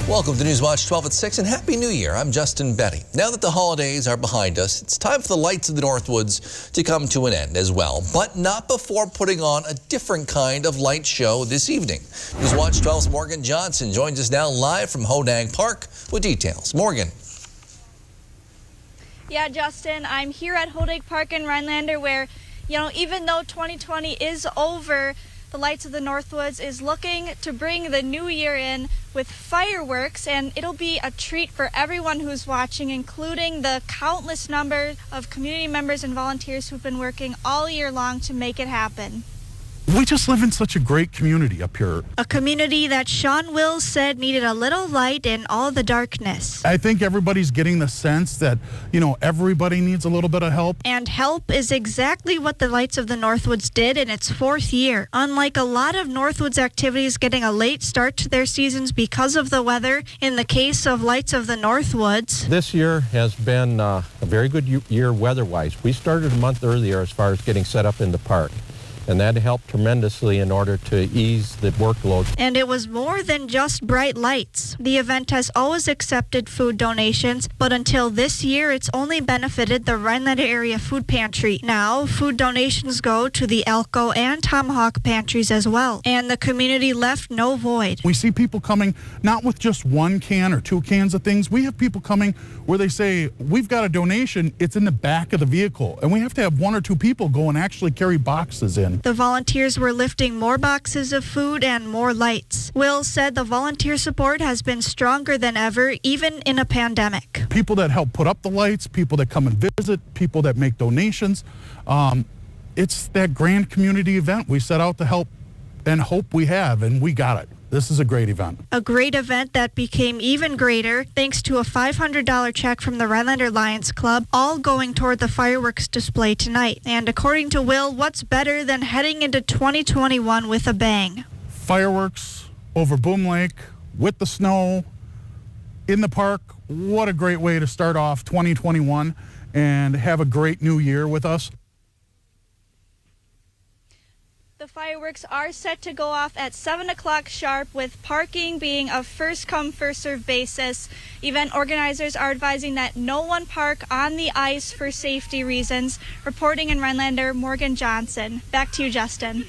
Welcome to Newswatch 12 at 6 and Happy New Year. I'm Justin Betty. Now that the holidays are behind us, it's time for the lights of the Northwoods to come to an end as well, but not before putting on a different kind of light show this evening. Newswatch 12's Morgan Johnson joins us now live from Hodag Park with details. Morgan. Yeah, Justin, I'm here at Hodag Park in Rhinelander where, even though 2020 is over, the Lights of the Northwoods is looking to bring the new year in with fireworks, and it'll be a treat for everyone who's watching, including the countless number of community members and volunteers who've been working all year long to make it happen. We just live in such a great community up here. A community that Sean Wills said needed a little light in all the darkness. I think everybody's getting the sense that, everybody needs a little bit of help. And help is exactly what the Lights of the Northwoods did in its fourth year. Unlike a lot of Northwoods activities getting a late start to their seasons because of the weather, in the case of Lights of the Northwoods, this year has been a very good year weather-wise. We started a month earlier as far as getting set up in the park, and that helped tremendously in order to ease the workload. And it was more than just bright lights. The event has always accepted food donations, but until this year, it's only benefited the Rhinelander area food pantry. Now, food donations go to the Elko and Tomahawk pantries as well, and the community left no void. We see people coming not with just one can or two cans of things. We have people coming where they say, we've got a donation, it's in the back of the vehicle, and we have to have one or two people go and actually carry boxes in. The volunteers were lifting more boxes of food and more lights. Will said the volunteer support has been stronger than ever, even in a pandemic. People that help put up the lights, people that come and visit, people that make donations. It's that grand community event we set out to help and hope we have, and we got it. This is a great event. A great event that became even greater thanks to a $500 check from the Rhinelander Lions Club, all going toward the fireworks display tonight. And according to Will, what's better than heading into 2021 with a bang? Fireworks over Boom Lake, with the snow, in the park. What a great way to start off 2021 and have a great new year with us. The fireworks are set to go off at 7 o'clock sharp, with parking being a first-come, first-served basis. Event organizers are advising that no one park on the ice for safety reasons. Reporting in Rhinelander, Morgan Johnson. Back to you, Justin.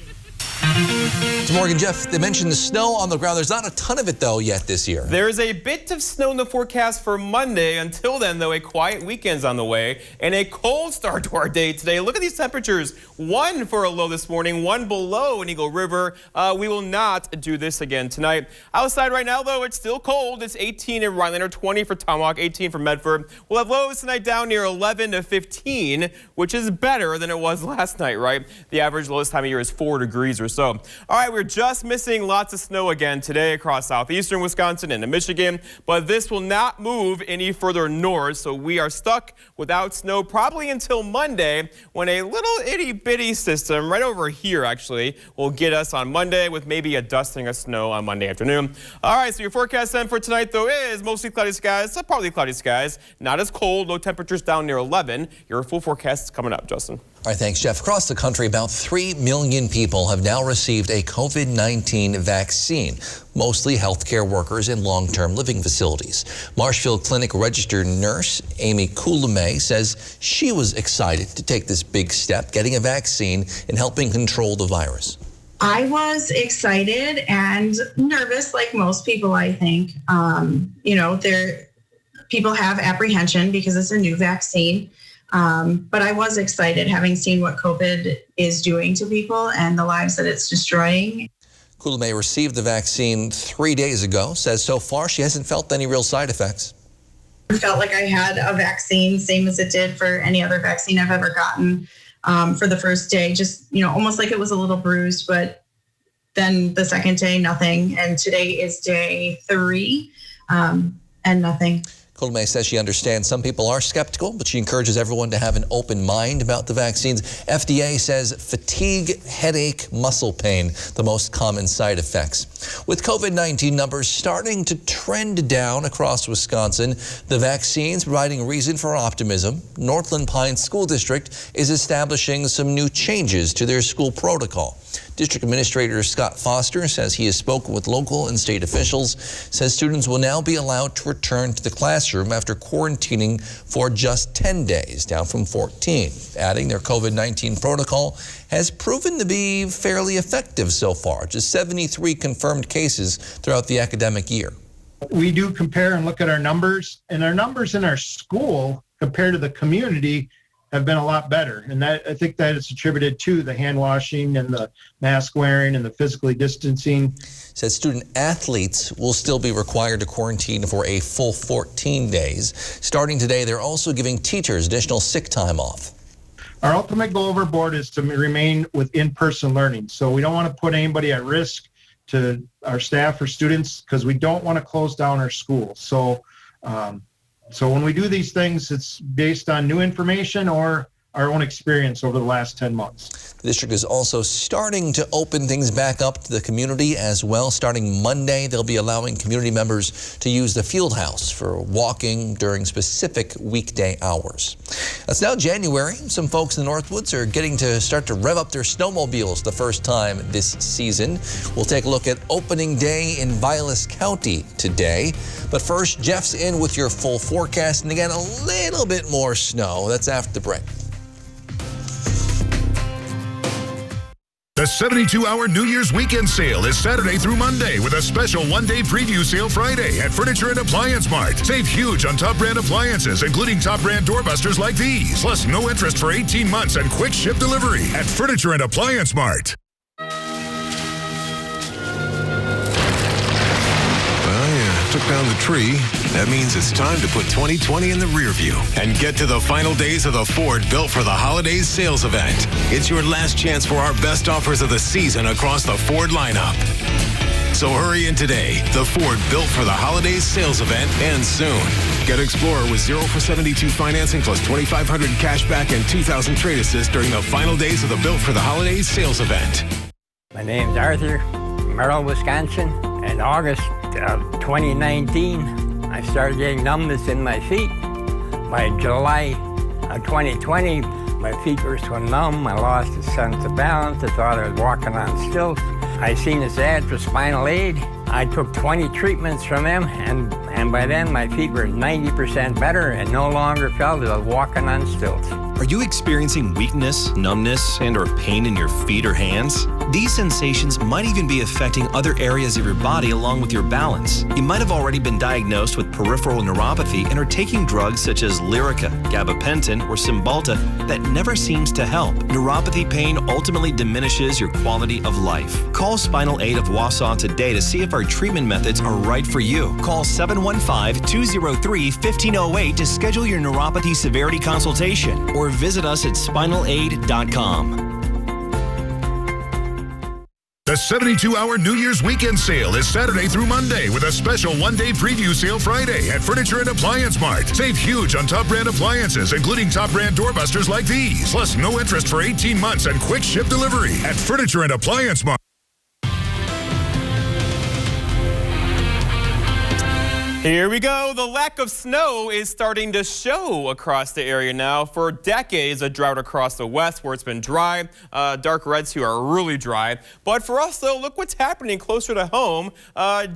It's Morgan. Jeff, they mentioned the snow on the ground. There's not a ton of it, though, yet this year. There's a bit of snow in the forecast for Monday. Until then, though, a quiet weekend's on the way and a cold start to our day today. Look at these temperatures. 1 for a low this morning, 1 below in Eagle River. We will not do this again tonight. Outside right now, though, it's still cold. It's 18 in Rhinelander, 20 for Tomahawk, 18 for Medford. We'll have lows tonight down near 11 to 15, which is better than it was last night, right? The average low this time of year is 4 degrees or so. All right, we're just missing lots of snow again today across southeastern Wisconsin and Michigan, but this will not move any further north, so we are stuck without snow probably until Monday, when a little itty-bitty system right over here actually will get us on Monday, with maybe a dusting of snow on Monday afternoon. All right, so your forecast then for tonight, though, is mostly cloudy skies, partly cloudy skies, not as cold, low temperatures down near 11. Your full forecast is coming up, Justin. All right, thanks, Jeff. Across the country, about 3 million people have now received a COVID-19 vaccine, mostly healthcare workers in long-term living facilities. Marshfield Clinic registered nurse Amy Coulomay says she was excited to take this big step, getting a vaccine and helping control the virus. I was excited and nervous, like most people, I think. People have apprehension because it's a new vaccine. But I was excited, having seen what COVID is doing to people and the lives that it's destroying. Coulomay received the vaccine 3 days ago, says so far she hasn't felt any real side effects. I felt like I had a vaccine, same as it did for any other vaccine I've ever gotten. For the first day, just, almost like it was a little bruised, but then the second day, nothing. And today is day 3, and nothing. Coulomay says she understands some people are skeptical, but she encourages everyone to have an open mind about the vaccines. FDA says fatigue, headache, muscle pain, the most common side effects. With COVID-19 numbers starting to trend down across Wisconsin, the vaccines providing reason for optimism. Northland Pines School District is establishing some new changes to their school protocol. District Administrator Scott Foster says he has spoken with local and state officials, says students will now be allowed to return to the classroom after quarantining for just 10 days, down from 14. Adding their COVID-19 protocol has proven to be fairly effective so far. Just 73 confirmed cases throughout the academic year. We do compare and look at our numbers, and our numbers in our school compared to the community have been a lot better. And that, I think that is attributed to the hand washing and the mask wearing and the physically distancing. Says student athletes will still be required to quarantine for a full 14 days. Starting today, they're also giving teachers additional sick time off. Our ultimate goal of our board is to remain with in-person learning. So we don't want to put anybody at risk to our staff or students, because we don't want to close down our school. So when we do these things, it's based on new information or our own experience over the last 10 months. The district is also starting to open things back up to the community as well. Starting Monday, they'll be allowing community members to use the field house for walking during specific weekday hours. It's now January. Some folks in the Northwoods are getting to start to rev up their snowmobiles the first time this season. We'll take a look at opening day in Vilas County today. But first, Jeff's in with your full forecast. And again, a little bit more snow. That's after the break. The 72-hour New Year's weekend sale is Saturday through Monday with a special one-day preview sale Friday at Furniture and Appliance Mart. Save huge on top brand appliances, including top brand doorbusters like these. Plus, no interest for 18 months and quick ship delivery at Furniture and Appliance Mart. Took down the tree. That means it's time to put 2020 in the rear view and get to the final days of the Ford Built for the Holidays sales event. It's your last chance for our best offers of the season across the Ford lineup. So hurry in today. The Ford Built for the Holidays sales event ends soon. Get Explorer with 0 for 72 financing plus $2,500 cash back and $2,000 trade assist during the final days of the Built for the Holidays sales event. My name's Arthur, from Merrill, Wisconsin. In August of 2019, I started getting numbness in my feet. By July of 2020, my feet were so numb, I lost a sense of balance. I thought I was walking on stilts. I seen this ad for Spinal Aid. I took 20 treatments from them, and by then my feet were 90% better and no longer felt as I was walking on stilts. Are you experiencing weakness, numbness, and or pain in your feet or hands? These sensations might even be affecting other areas of your body along with your balance. You might have already been diagnosed with peripheral neuropathy and are taking drugs such as Lyrica, gabapentin, or Cymbalta that never seems to help. Neuropathy pain ultimately diminishes your quality of life. Call Spinal Aid of Wausau today to see if our treatment methods are right for you. Call 715-203-1508 to schedule your neuropathy severity consultation or visit us at spinalaid.com. The 72-hour New Year's weekend sale is Saturday through Monday with a special one-day preview sale Friday at Furniture and Appliance Mart. Save huge on top brand appliances, including top brand doorbusters like these. Plus, no interest for 18 months and quick ship delivery at Furniture and Appliance Mart. Here we go. The lack of snow is starting to show across the area now. For decades, a drought across the west where it's been dry. Dark reds here are really dry. But for us, though, look what's happening closer to home.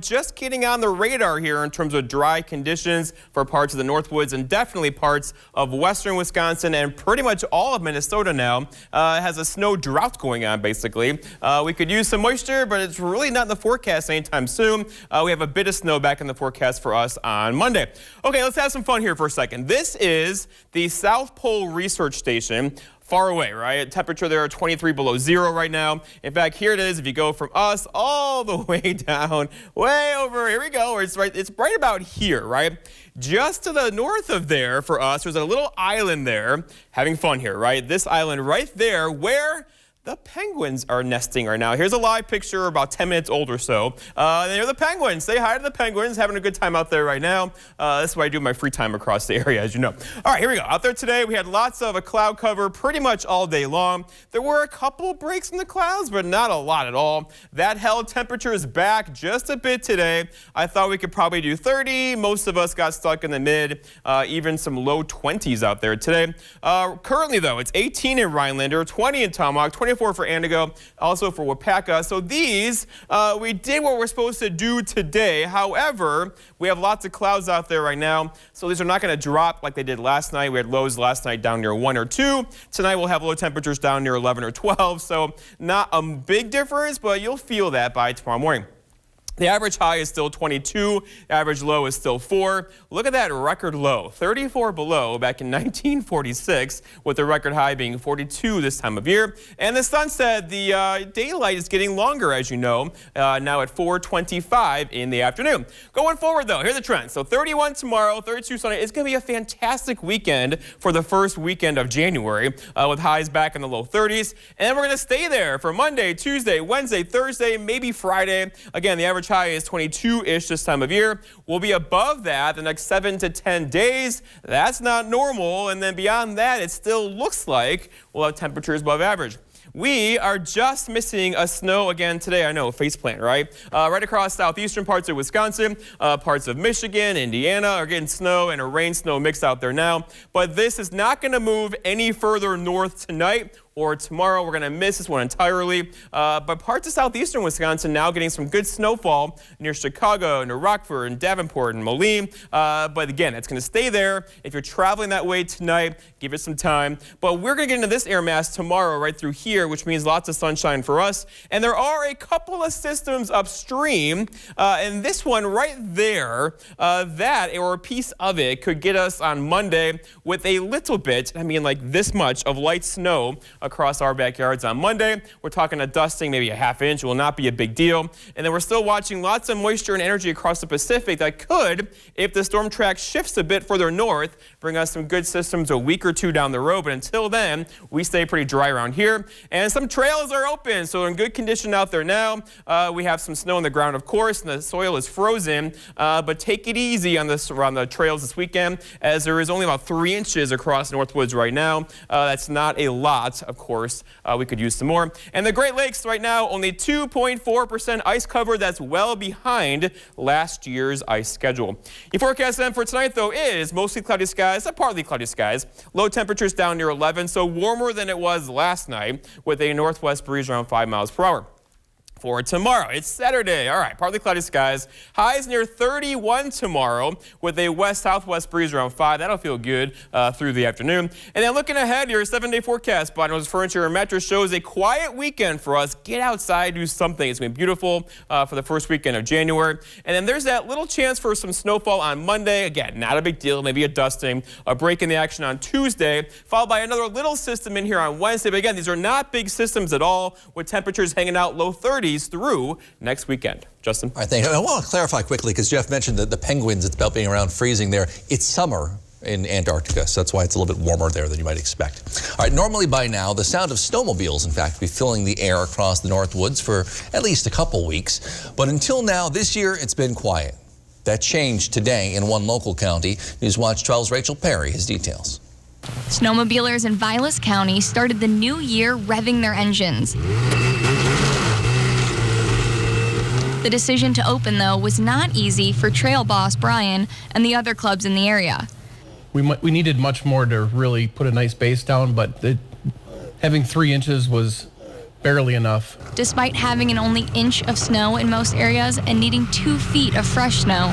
Just getting on the radar here in terms of dry conditions for parts of the Northwoods and definitely parts of western Wisconsin and pretty much all of Minnesota now has a snow drought going on, basically. We could use some moisture, but it's really not in the forecast anytime soon. We have a bit of snow back in the forecast for us on Monday. Okay, let's have some fun here for a second. This is the South Pole Research Station. Far away, right? Temperature there 23 below zero right now. In fact, here it is. If you go from us all the way down, way over, here we go. It's right about here, right? Just to the north of there for us, there's a little island there. Having fun here, right? This island right there where the penguins are nesting right now. Here's a live picture about 10 minutes old or so. There are the penguins. Say hi to the penguins. Having a good time out there right now. That's what I do in my free time across the area, as you know. All right, here we go. Out there today, we had lots of a cloud cover pretty much all day long. There were a couple breaks in the clouds, but not a lot at all. That held temperatures back just a bit today. I thought we could probably do 30. Most of us got stuck in the mid, even some low 20s out there today. Currently, though, it's 18 in Rhinelander, 20 in Tomahawk, 20 24 for Antigo, also for Wapaka. So these, we did what we're supposed to do today. However, we have lots of clouds out there right now, so these are not going to drop like they did last night. We had lows last night down near 1 or 2. Tonight we'll have low temperatures down near 11 or 12, so not a big difference, but you'll feel that by tomorrow morning. The average high is still 22. The average low is still 4. Look at that record low, 34 below back in 1946, with the record high being 42 this time of year. And the sunset, the daylight is getting longer, as you know, now at 4:25 in the afternoon. Going forward, though, here's the trend. So 31 tomorrow, 32 Sunday. It's going to be a fantastic weekend for the first weekend of January, with highs back in the low 30s. And then we're going to stay there for Monday, Tuesday, Wednesday, Thursday, maybe Friday. Again, the average high is 22-ish this time of year. We'll be above that the next 7 to 10 days. That's not normal. And then beyond that, it still looks like we'll have temperatures above average. We are just missing a snow again today. I know, faceplant, right? Right across southeastern parts of Wisconsin, parts of Michigan, Indiana are getting snow and a rain-snow mix out there now. But this is not going to move any further north tonight or tomorrow. We're going to miss this one entirely. But parts of southeastern Wisconsin now getting some good snowfall near Chicago, near Rockford, and Davenport, and Moline. But again, it's going to stay there. If you're traveling that way tonight, give it some time. But we're going to get into this air mass tomorrow right through here, which means lots of sunshine for us. And there are a couple of systems upstream. And this one right there, that or a piece of it could get us on Monday with a little bit, I mean like this much of light snow across our backyards on Monday. We're talking a dusting, maybe a ½ inch. It will not be a big deal. And then we're still watching lots of moisture and energy across the Pacific that could, if the storm track shifts a bit further north, bring us some good systems a week or two down the road. But until then, we stay pretty dry around here. And some trails are open, so in good condition out there now. We have some snow on the ground, of course, and the soil is frozen. But take it easy on the trails this weekend, as there is only about 3 inches across Northwoods right now. That's not a lot. Of course, we could use some more. And the Great Lakes right now, only 2.4% ice cover. That's well behind last year's ice schedule. Your forecast then for tonight, though, is mostly cloudy skies, partly cloudy skies. Low temperatures down near 11, so warmer than it was last night, with a northwest breeze around 5 miles per hour. For tomorrow, it's Saturday. All right, partly cloudy skies. Highs near 31 tomorrow with a west-southwest breeze around 5. That'll feel good through the afternoon. And then looking ahead, your 7-day forecast by Northwoods Furniture and Mattress shows a quiet weekend for us. Get outside, do something. It's going to be beautiful for the first weekend of January. And then there's that little chance for some snowfall on Monday. Again, not a big deal, maybe a dusting. A break in the action on Tuesday, followed by another little system in here on Wednesday. But again, these are not big systems at all, with temperatures hanging out low 30s through next weekend. Justin? All right, thank you. I want to clarify quickly, because Jeff mentioned that the penguins, it's about being around freezing there. It's summer in Antarctica, so that's why it's a little bit warmer there than you might expect. All right, normally by now, the sound of snowmobiles, in fact, be filling the air across the Northwoods for at least a couple weeks. But until now, this year, it's been quiet. That changed today in one local county. Newswatch 12's Rachel Perry has details. Snowmobilers in Vilas County started the new year revving their engines. The decision to open, though, was not easy for trail boss Brian and the other clubs in the area. We needed much more to really put a nice base down, but having 3 inches was barely enough. Despite having an only inch of snow in most areas and needing 2 feet of fresh snow.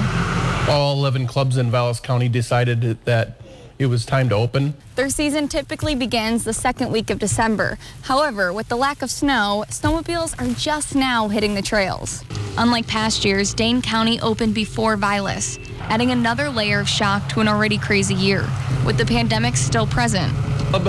All 11 clubs in Vilas County decided that it was time to open. Their season typically begins the second week of December. However, with the lack of snow, snowmobiles are just now hitting the trails. Unlike past years, Dane County opened before Vilas, adding another layer of shock to an already crazy year, with the pandemic still present. A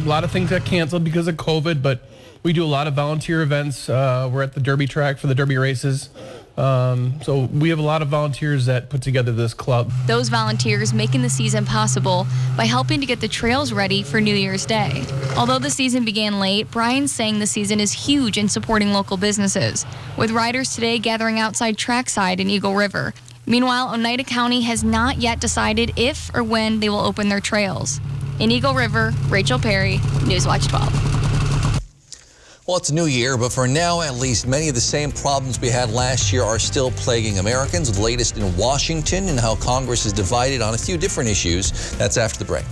lot of things got canceled because of COVID, but we do a lot of volunteer events. We're at the Derby track for the Derby races. So we have a lot of volunteers that put together this club. Those volunteers making the season possible by helping to get the trails ready for New Year's Day. Although the season began late, Brian's saying the season is huge in supporting local businesses, with riders today gathering outside trackside in Eagle River. Meanwhile, Oneida County has not yet decided if or when they will open their trails. In Eagle River, Rachel Perry, Newswatch 12. Well, it's a new year, but for now, at least, many of the same problems we had last year are still plaguing Americans. The latest in Washington and how Congress is divided on a few different issues. That's after the break.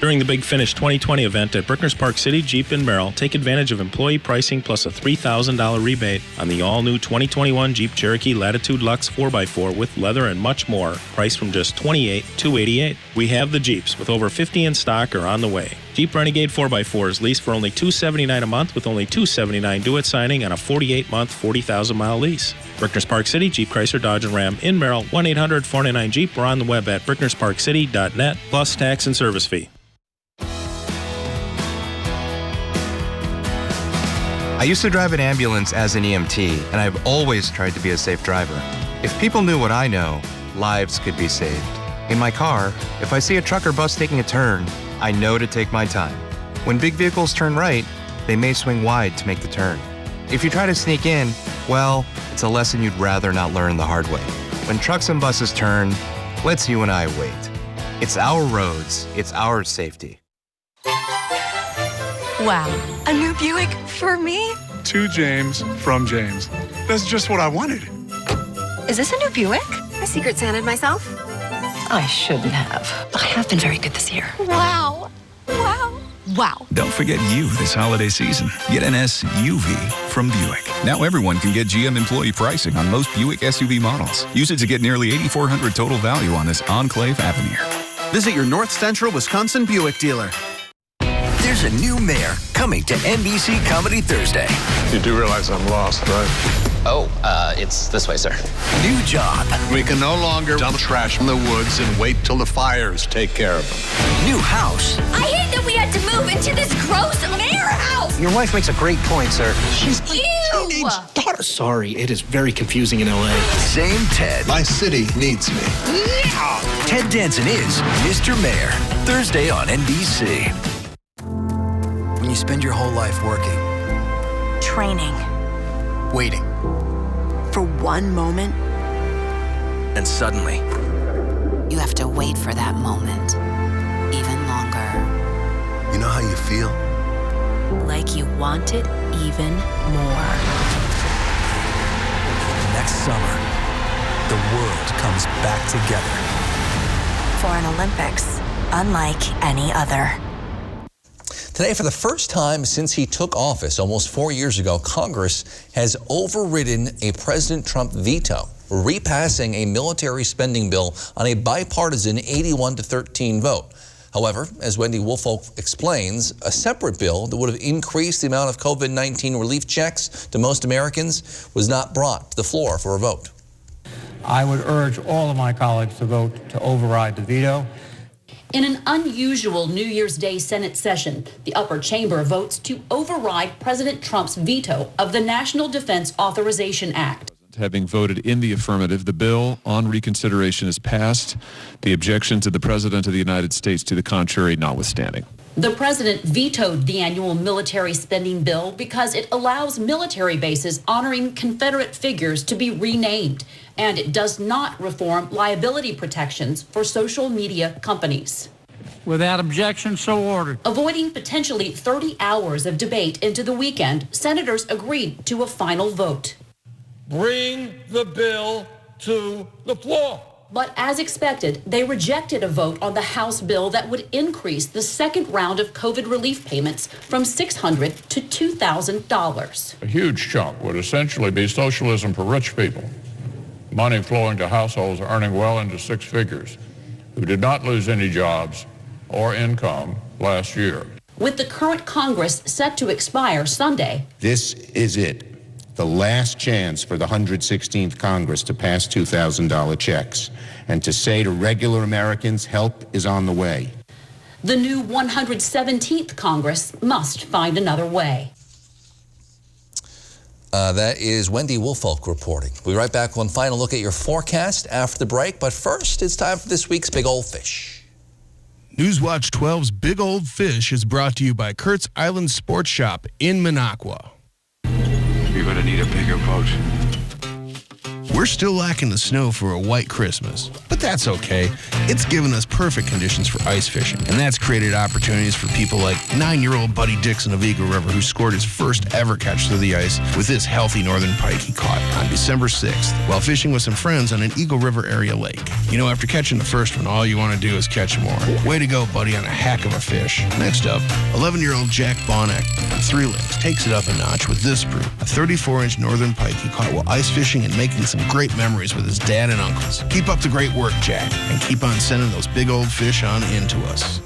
During the Big Finish 2020 event at Brickner's Park City Jeep in Merrill, take advantage of employee pricing plus a $3,000 rebate on the all-new 2021 Jeep Cherokee Latitude Luxe 4x4 with leather and much more, priced from just $28,288. We have the Jeeps, with over 50 in stock or on the way. Jeep Renegade 4x4 is leased for only $279 a month with only $279 due at signing on a 48-month, 40,000-mile lease. Brickner's Park City, Jeep, Chrysler, Dodge, and Ram in Merrill, 1-800-499-JEEP or on the web at bricknersparkcity.net, plus tax and service fee. I used to drive an ambulance as an EMT, and I've always tried to be a safe driver. If people knew what I know, lives could be saved. In my car, if I see a truck or bus taking a turn, I know to take my time. When big vehicles turn right, they may swing wide to make the turn. If you try to sneak in, well, it's a lesson you'd rather not learn the hard way. When trucks and buses turn, let's you and I wait. It's our roads, it's our safety. Wow, a new Buick for me? To James from James. That's just what I wanted. Is this a new Buick? I Secret Santa'd myself. I shouldn't have. I have been very good this year. Wow. Wow. Wow. Don't forget you this holiday season. Get an SUV from Buick. Now everyone can get GM employee pricing on most Buick SUV models. Use it to get nearly $8,400 total value on this Enclave Avenir. Visit your North Central Wisconsin Buick dealer. There's a new mayor coming to NBC Comedy Thursday. You do realize I'm lost, right? Oh, it's this way, sir. New job. We can no longer dump trash in the woods and wait till the fires take care of them. New house. I hate that we had to move into this gross mayor house. Your wife makes a great point, sir. She's my teenage daughter. Sorry, it is very confusing in LA. Same Ted. My city needs me. Yeah. Ted Danson is Mr. Mayor. Thursday on NBC. When you spend your whole life working, Training. waiting, For one moment, and suddenly, you have to wait for that moment. Even longer. you know how you feel? Like you want it even more. Next summer, the world comes back together. For an Olympics unlike any other. Today, for the first time since he took office almost 4 years ago, Congress has overridden a President Trump veto, repassing a military spending bill on a bipartisan 81-13 vote. However, as Wendy Woolfolk explains, a separate bill that would have increased the amount of COVID-19 relief checks to most Americans was not brought to the floor for a vote. I would urge all of my colleagues to vote to override the veto. In an unusual New Year's Day Senate session, the upper chamber votes to override President Trump's veto of the National Defense Authorization Act. Having voted in the affirmative, the bill on reconsideration is passed. The objections of the President of the United States to the contrary notwithstanding. The president vetoed the annual military spending bill because it allows military bases honoring Confederate figures to be renamed, and it does not reform liability protections for social media companies. Without objection, so ordered. Avoiding potentially 30 hours of debate into the weekend, senators agreed to a final vote. Bring the bill to the floor. But as expected, they rejected a vote on the House bill that would increase the second round of COVID relief payments from $600 to $2,000. A huge chunk would essentially be socialism for rich people, money flowing to households earning well into six figures, who did not lose any jobs or income last year. With the current Congress set to expire Sunday, this is it. The last chance for the 116th Congress to pass $2,000 checks and to say to regular Americans, help is on the way. The new 117th Congress must find another way. That is Wendy Woolfolk reporting. We'll be right back with one final look at your forecast after the break. But first, it's time for this week's Big Old Fish. Newswatch 12's Big Old Fish is brought to you by Kurt's Island Sports Shop in Minocqua. You're going to need a bigger boat. We're still lacking the snow for a white Christmas, but that's okay. It's given us perfect conditions for ice fishing, and that's created opportunities for people like 9-year-old Buddy Dixon of Eagle River, who scored his first ever catch through the ice with this healthy northern pike he caught on December 6th while fishing with some friends on an Eagle River area lake. You know, after catching the first one, all you want to do is catch more. Way to go, buddy, on a heck of a fish. Next up, 11-year-old Jack Bonnack on 3 Lakes takes it up a notch with this brew, a 34-inch northern pike he caught while ice fishing and making some great memories with his dad and uncles. Keep up the great work, Jack, and keep on sending those big old fish on into us.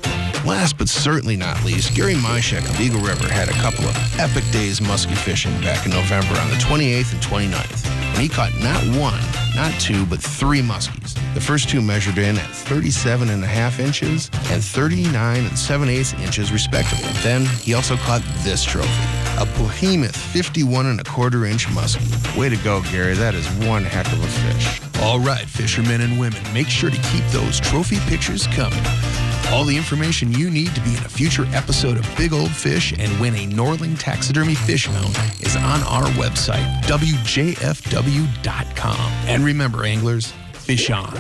Last but certainly not least, Gary Myshek of Eagle River had a couple of epic days muskie fishing back in November on the 28th and 29th, when he caught not 1, not 2, but 3 muskies. The first 2 measured in at 37.5 inches and 39 7/8 inches respectively. Then he also caught this trophy, a behemoth 51.25-inch muskie. Way to go, Gary. That is one heck of a fish. All right, fishermen and women, make sure to keep those trophy pictures coming. All the information you need to be in a future episode of Big Old Fish and win a Norling Taxidermy fish mount is on our website, WJFW.com. And remember, anglers, fish on.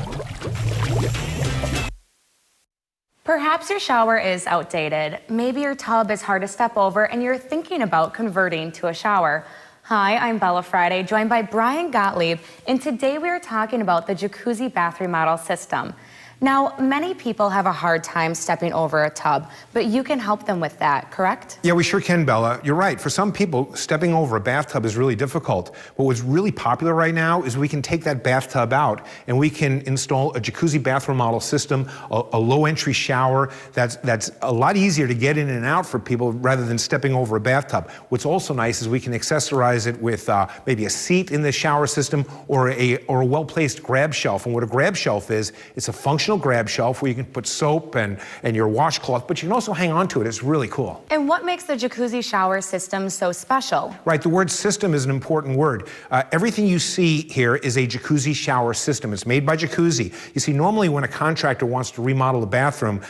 Perhaps your shower is outdated. Maybe your tub is hard to step over and you're thinking about converting to a shower. Hi, I'm Bella Friday, joined by Brian Gottlieb, and today we are talking about the jacuzzi bath remodel system. Now, many people have a hard time stepping over a tub, but you can help them with that, correct? Yeah, we sure can, Bella. You're right. For some people, stepping over a bathtub is really difficult. But what's really popular right now is we can take that bathtub out and we can install a jacuzzi bath remodel system, a low-entry shower that's a lot easier to get in and out for people rather than stepping over a bathtub. What's also nice is we can accessorize it with maybe a seat in the shower system or a well-placed grab shelf. And what a grab shelf is, it's a functional grab shelf where you can put soap and your washcloth, but you can also hang on to it. It's really cool. And what makes the jacuzzi shower system so special? Right, the word system is an important word. Everything you see here is a jacuzzi shower system. It's made by Jacuzzi. You see, normally when a contractor wants to remodel a bathroom,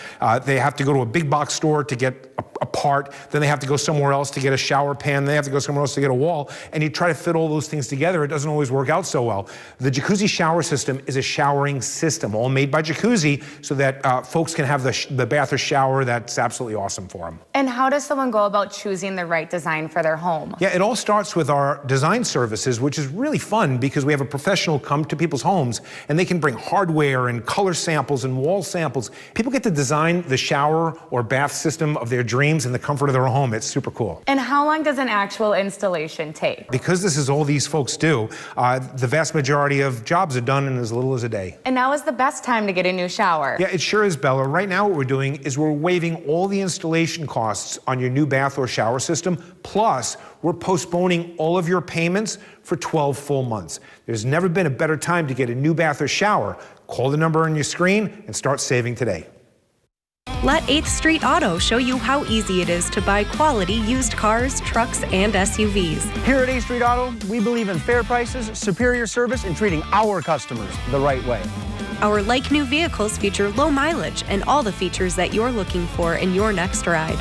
they have to go to a big box store to get a part, then they have to go somewhere else to get a shower pan, they have to go somewhere else to get a wall, and you try to fit all those things together, it doesn't always work out so well. The Jacuzzi shower system is a showering system, all made by Jacuzzi, so that folks can have the bath or shower that's absolutely awesome for them. And how does someone go about choosing the right design for their home? Yeah, it all starts with our design services, which is really fun because we have a professional come to people's homes and they can bring hardware and color samples and wall samples. People get to design the shower or bath system of their dreams in the comfort of their home. It's super cool. And how long does an actual installation take? Because this is all these folks do, the vast majority of jobs are done in as little as a day. And now is the best time to get a new shower. Yeah, it sure is, Bella. Right now what we're doing is we're waiving all the installation costs on your new bath or shower system, plus we're postponing all of your payments for 12 full months. There's never been a better time to get a new bath or shower. Call the number on your screen and start saving today. Let 8th Street Auto show you how easy it is to buy quality used cars, trucks, and SUVs. Here at 8th Street Auto, we believe in fair prices, superior service, and treating our customers the right way. Our like-new vehicles feature low mileage and all the features that you're looking for in your next ride.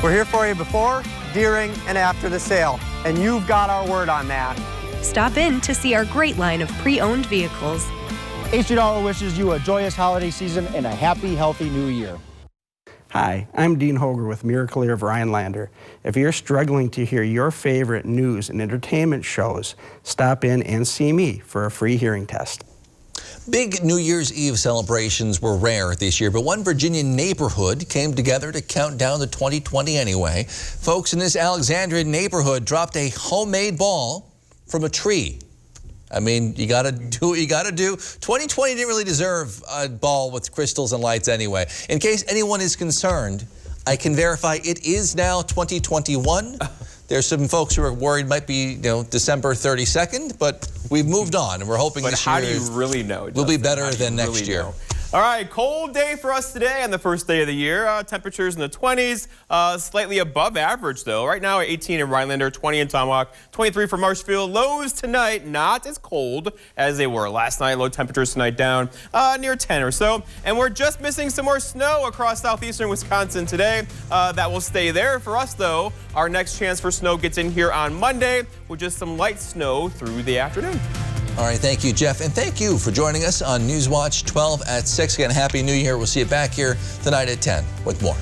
We're here for you before, during, and after the sale, and you've got our word on that. Stop in to see our great line of pre-owned vehicles. 8th Street Auto wishes you a joyous holiday season and a happy, healthy new year. Hi, I'm Dean Hoger with Miracle-Ear of Rhinelander. If you're struggling to hear your favorite news and entertainment shows, stop in and see me for a free hearing test. Big New Year's Eve celebrations were rare this year, but one Virginia neighborhood came together to count down to 2020 anyway. Folks in this Alexandria neighborhood dropped a homemade ball from a tree. I mean, you gotta do what you gotta do. 2020 didn't really deserve a ball with crystals and lights anyway. In case anyone is concerned, I can verify it is now 2021. There's some folks who are worried might be, December 32nd, but we've moved on and we're hoping this year how do you really know, will be better than next year. All right, cold day for us today on the first day of the year. Temperatures in the 20s, slightly above average though. Right now 18 in Rhinelander, 20 in Tomahawk, 23 for Marshfield. Lows tonight, not as cold as they were last night. Low temperatures tonight down near 10 or so. And we're just missing some more snow across southeastern Wisconsin today. That will stay there for us though. Our next chance for snow gets in here on Monday with just some light snow through the afternoon. All right, thank you, Jeff. And thank you for joining us on Newswatch 12 at 6. Again, Happy New Year. We'll see you back here tonight at 10 with more.